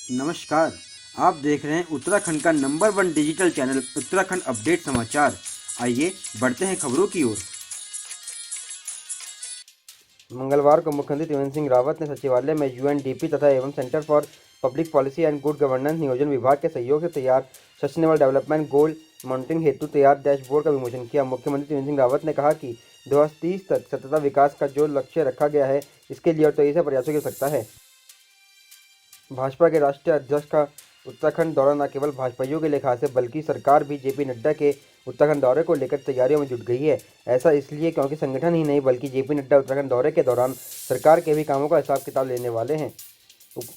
नमस्कार। आप देख रहे हैं उत्तराखंड का number 1 digital channel Uttarakhand update समाचार। आइए बढ़ते हैं खबरों की ओर। मंगलवार को मुख्यमंत्री त्रिवेंद्र सिंह रावत ने सचिवालय में यूएनडीपी तथा एवं centre for public policy and good governance नियोजन विभाग के सहयोग से तैयार सस्टेनेबल डेवलपमेंट गोल मॉनिटरिंग हेतु तैयार डैशबोर्ड का विमोचन किया। मुख्यमंत्री त्रिवेंद्र सिंह रावत ने कहा कि 2030 तक सतत विकास का जो लक्ष्य रखा गया है, इसके लिए और तेजी से प्रयासों की आवश्यकता है। भाजपा के राष्ट्रीय अध्यक्ष का उत्तराखंड दौरा न केवल भाजपाइयों के लिए खास है, बल्कि सरकार भी जेपी नड्डा के उत्तराखंड दौरे को लेकर तैयारियों में जुट गई है। ऐसा इसलिए क्योंकि संगठन ही नहीं बल्कि जेपी नड्डा उत्तराखंड दौरे के दौरान सरकार के भी कामों का हिसाब किताब लेने वाले हैं।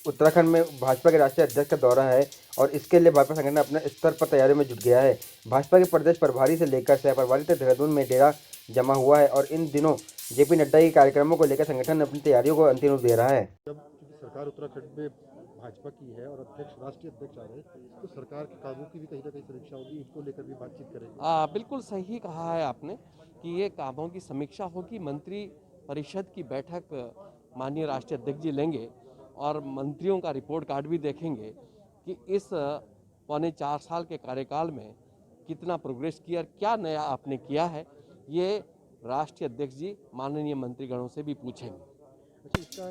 उत्तराखंड में भाजपा के राष्ट्रीय अध्यक्ष का दौरा है और इसके लिए भाजपा संगठन अपने स्तर पर तैयारियों में जुट गया है। भाजपा के प्रदेश प्रभारी से लेकर सह प्रभारी तक देहरादून में डेरा जमा हुआ है और इन दिनों जेपी नड्डा के कार्यक्रमों को लेकर संगठन अपनी तैयारियों को अंतिम रूप दे रहा है। जब सरकार उत्तराखंड में भाजपा की है और अध्यक्ष राष्ट्रीय अध्यक्ष आ रहे हैं, तो सरकार के कामों की भी कहीं ना कहीं समीक्षा होगी, इसको लेकर भी बातचीत करेंगे। बिल्कुल सही कहा है आपने कि ये कामों की समीक्षा होगी। मंत्री परिषद की बैठक माननीय राष्ट्रीय अध्यक्ष जी लेंगे और मंत्रियों का रिपोर्ट कार्ड भी देखेंगे कि इस 4.25 साल के कार्यकाल में कितना प्रोग्रेस किया और क्या नया आपने किया है। ये राष्ट्रीय अध्यक्ष जी माननीय मंत्रीगणों से भी पूछेंगे।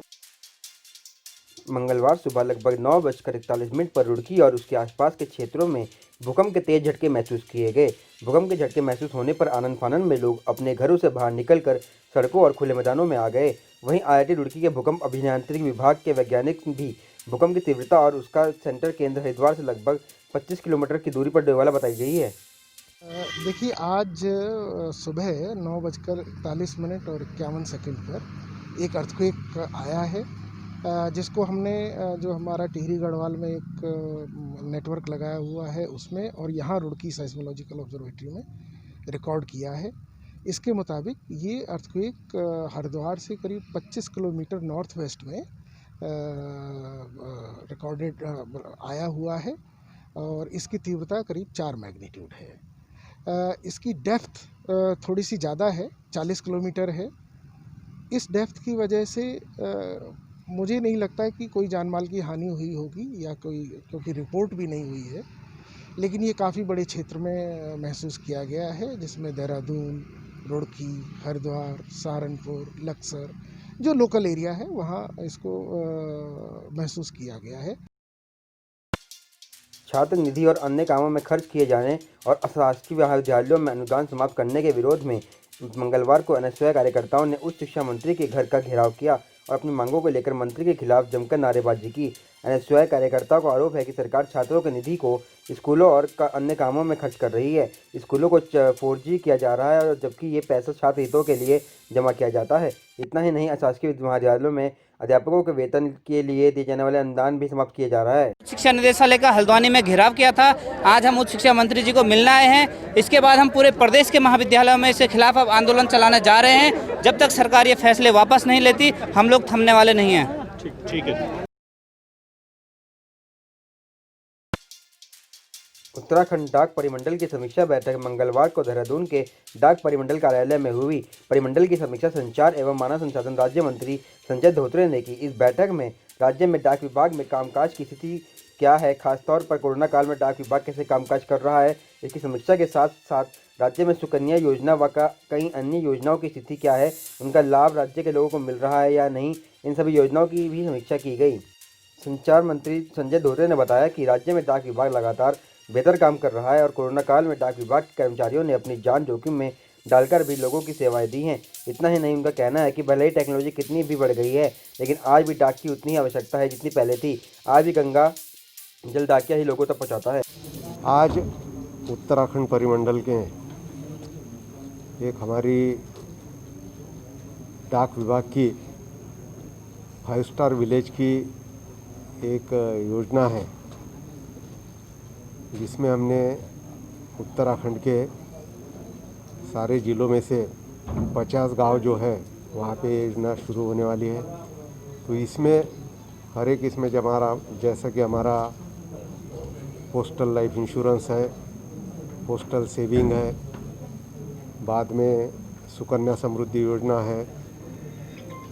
मंगलवार सुबह लगभग 9:41 पर रुड़की और उसके आसपास के क्षेत्रों में भूकंप के तेज झटके महसूस किए गए। भूकंप के झटके महसूस होने पर आनन फानन में लोग अपने घरों से बाहर निकलकर सड़कों और खुले मैदानों में आ गए। वहीं आईआईटी रुड़की के भूकंप अभियांत्रिकी विभाग के वैज्ञानिक भी भूकंप की तीव्रता और उसका सेंटर केंद्र हरिद्वार से लगभग 25 किलोमीटर की दूरी पर डोईवाला बताई गई है। देखिए, आज सुबह 9:41 और 51 सेकंड पर एक अर्थक्वेक आया है, जिसको हमने जो हमारा टिहरी गढ़वाल में एक नेटवर्क लगाया हुआ है उसमें और यहाँ रुड़की साइस्मोलॉजिकल ऑब्जर्वेटरी में रिकॉर्ड किया है। इसके मुताबिक ये अर्थक्वेक हरिद्वार से करीब 25 किलोमीटर नॉर्थ वेस्ट में रिकॉर्डेड आया हुआ है और इसकी तीव्रता करीब 4 मैग्नीट्यूड है। इसकी डेप्थ थोड़ी सी ज़्यादा है, 40 किलोमीटर है। इस डेप्थ की वजह से मुझे नहीं लगता है कि कोई जान माल की हानि हुई होगी या कोई, क्योंकि रिपोर्ट भी नहीं हुई है, लेकिन ये काफ़ी बड़े क्षेत्र में महसूस किया गया है, जिसमें देहरादून, रुड़की, हरिद्वार, सहारनपुर, लक्सर जो लोकल एरिया है वहाँ इसको महसूस किया गया है। छात्र निधि और अन्य कामों में खर्च किए जाने और अशासकीय महाविद्यालयों में अनुदान समाप्त करने के विरोध में मंगलवार को एनएसयूआई कार्यकर्ताओं ने उच्च शिक्षा मंत्री के घर का घेराव किया और अपनी मांगों को लेकर मंत्री के खिलाफ जमकर नारेबाजी की। एनएसयूआई कार्यकर्ताओं का आरोप है कि सरकार छात्रों के निधि को स्कूलों और अन्य कामों में खर्च कर रही है। स्कूलों को 4G किया जा रहा है और जबकि ये पैसा छात्र हितों के लिए जमा किया जाता है। इतना ही नहीं, अशासकीय महाविद्यालयों में अध्यापकों के वेतन के लिए दिए जाने वाले अनुदान भी समाप्त किया जा रहा है। शिक्षा निदेशालय का हल्द्वानी में घेराव किया था। आज हम उच्च शिक्षा मंत्री जी को मिलने आए हैं। इसके बाद हम पूरे प्रदेश के महाविद्यालयों में इसके खिलाफ अब आंदोलन चलाने जा रहे हैं। जब तक सरकार ये फैसले वापस नहीं लेती, हम लोग थमने वाले नहीं हैं। ठीक है। उत्तराखंड डाक परिमंडल की समीक्षा बैठक मंगलवार को देहरादून के डाक परिमंडल कार्यालय में हुई। परिमंडल की समीक्षा संचार एवं मानव संसाधन राज्य मंत्री संजय धोत्रे ने की। इस बैठक में राज्य में डाक विभाग में कामकाज की स्थिति क्या है, खासतौर पर कोरोना काल में डाक विभाग कैसे कामकाज कर रहा है, इसकी समीक्षा के साथ साथ राज्य में सुकन्या योजना व कई अन्य योजनाओं की स्थिति क्या है, उनका लाभ राज्य के लोगों को मिल रहा है या नहीं, इन सभी योजनाओं की भी समीक्षा की गई। संचार मंत्री संजय धोत्रे ने बताया कि राज्य में डाक विभाग लगातार बेहतर काम कर रहा है और कोरोना काल में डाक विभाग के कर्मचारियों ने अपनी जान जोखिम में डालकर भी लोगों की सेवाएं दी हैं। इतना ही नहीं, उनका कहना है कि भले ही टेक्नोलॉजी कितनी भी बढ़ गई है, लेकिन आज भी डाक की उतनी ही आवश्यकता है जितनी पहले थी। आज भी गंगा जल डाकिया ही लोगों तक पहुँचाता है। आज उत्तराखंड परिमंडल के एक हमारी डाक विभाग की 5 स्टार विलेज की एक योजना है, जिसमें हमने उत्तराखंड के सारे ज़िलों में से 50 गांव जो है वहाँ पे योजना शुरू होने वाली है। तो इसमें हर एक इसमें जैसा कि हमारा पोस्टल लाइफ इंश्योरेंस है, पोस्टल सेविंग है, बाद में सुकन्या समृद्धि योजना है।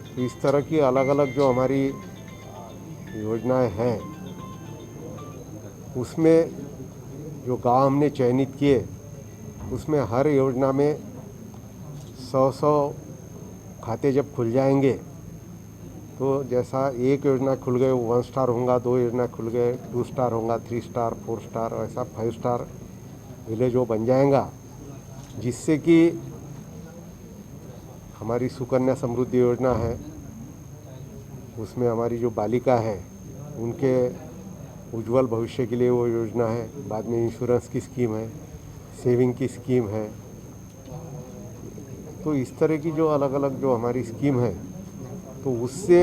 तो इस तरह की अलग अलग जो हमारी योजनाएं हैं उसमें जो गांव हमने चयनित किए उसमें हर योजना में 100 खाते जब खुल जाएंगे तो जैसा एक योजना खुल गए 1 स्टार होगा, 2 योजना खुल गए 2 स्टार होगा, 3 स्टार 4 स्टार, ऐसा 5 स्टार विलेज वो बन जाएगा, जिससे कि हमारी सुकन्या समृद्धि योजना है उसमें हमारी जो बालिका है उनके उज्जवल भविष्य के लिए वो योजना है। बाद में इंश्योरेंस की स्कीम है, सेविंग की स्कीम है। तो इस तरह की जो अलग अलग जो हमारी स्कीम है तो उससे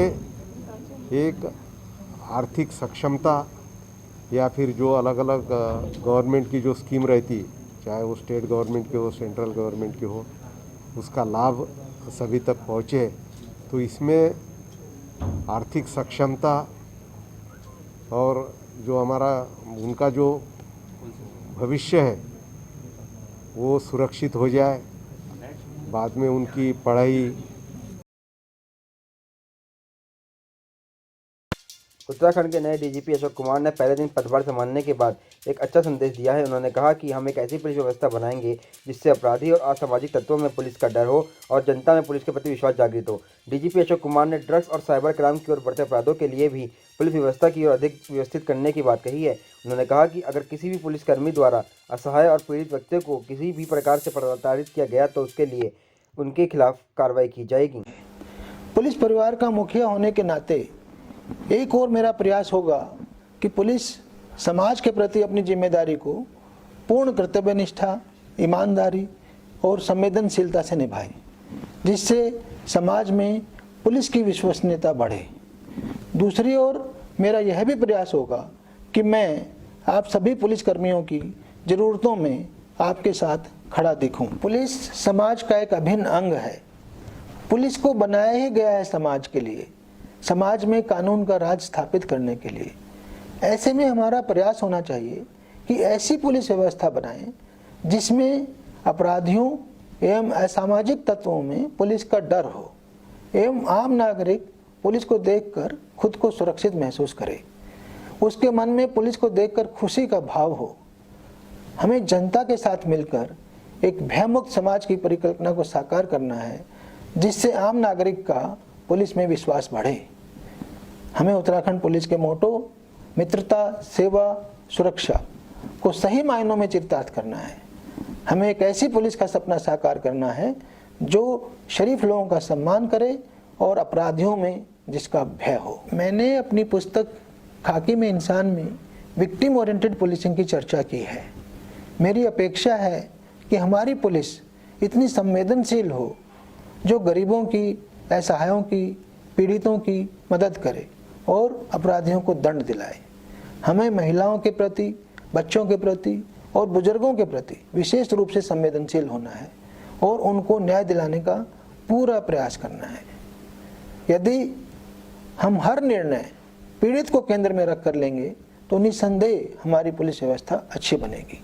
एक आर्थिक सक्षमता या फिर जो अलग अलग गवर्नमेंट की जो स्कीम रहती, चाहे वो स्टेट गवर्नमेंट की हो, सेंट्रल गवर्नमेंट की हो, उसका लाभ सभी तक पहुँचे। तो इसमें आर्थिक सक्षमता और जो हमारा उनका जो भविष्य है वो सुरक्षित हो जाए, बाद में उनकी पढ़ाई। उत्तराखंड के नए डीजीपी अशोक कुमार ने पहले दिन पदभार संभालने के बाद एक अच्छा संदेश दिया है। उन्होंने कहा कि हम एक ऐसी पुलिस व्यवस्था बनाएंगे जिससे अपराधी और असामाजिक तत्वों में पुलिस का डर हो और जनता में पुलिस के प्रति विश्वास जागृत हो। डीजीपी अशोक कुमार ने ड्रग्स और साइबर क्राइम की ओर बढ़ते अपराधों के लिए भी पुलिस व्यवस्था की ओर अधिक व्यवस्थित करने की बात कही है। उन्होंने कहा कि अगर किसी भी पुलिसकर्मी द्वारा असहाय और पीड़ित व्यक्ति को किसी भी प्रकार से प्रताड़ित किया गया तो उसके लिए उनके खिलाफ कार्रवाई की जाएगी। पुलिस परिवार का मुखिया होने के नाते एक और मेरा प्रयास होगा कि पुलिस समाज के प्रति अपनी जिम्मेदारी को पूर्ण कर्तव्यनिष्ठा, ईमानदारी और संवेदनशीलता से निभाए, जिससे समाज में पुलिस की विश्वसनीयता बढ़े। दूसरी ओर मेरा यह भी प्रयास होगा कि मैं आप सभी पुलिसकर्मियों की ज़रूरतों में आपके साथ खड़ा दिखूं। पुलिस समाज का एक अभिन्न अंग है। पुलिस को बनाया ही गया है समाज के लिए, समाज में कानून का राज स्थापित करने के लिए। ऐसे में हमारा प्रयास होना चाहिए कि ऐसी पुलिस व्यवस्था बनाएं जिसमें अपराधियों एवं असामाजिक तत्वों में पुलिस का डर हो एवं आम नागरिक पुलिस को देखकर खुद को सुरक्षित महसूस करे, उसके मन में पुलिस को देखकर खुशी का भाव हो। हमें जनता के साथ मिलकर एक भयमुक्त समाज की परिकल्पना को साकार करना है, जिससे आम नागरिक का पुलिस में विश्वास बढ़े। हमें उत्तराखंड पुलिस के मोटो मित्रता, सेवा, सुरक्षा को सही मायनों में चरितार्थ करना है। हमें एक ऐसी पुलिस का सपना साकार करना है जो शरीफ लोगों का सम्मान करे और अपराधियों में जिसका भय हो। मैंने अपनी पुस्तक खाकी में इंसान में विक्टिम ओरिएंटेड पुलिसिंग की चर्चा की है। मेरी अपेक्षा है कि हमारी पुलिस इतनी संवेदनशील हो जो गरीबों की, असहायों की, पीड़ितों की मदद करे और अपराधियों को दंड दिलाए। हमें महिलाओं के प्रति, बच्चों के प्रति और बुजुर्गों के प्रति विशेष रूप से संवेदनशील होना है और उनको न्याय दिलाने का पूरा प्रयास करना है। यदि हम हर निर्णय पीड़ित को केंद्र में रख कर लेंगे तो निस्संदेह हमारी पुलिस व्यवस्था अच्छी बनेगी।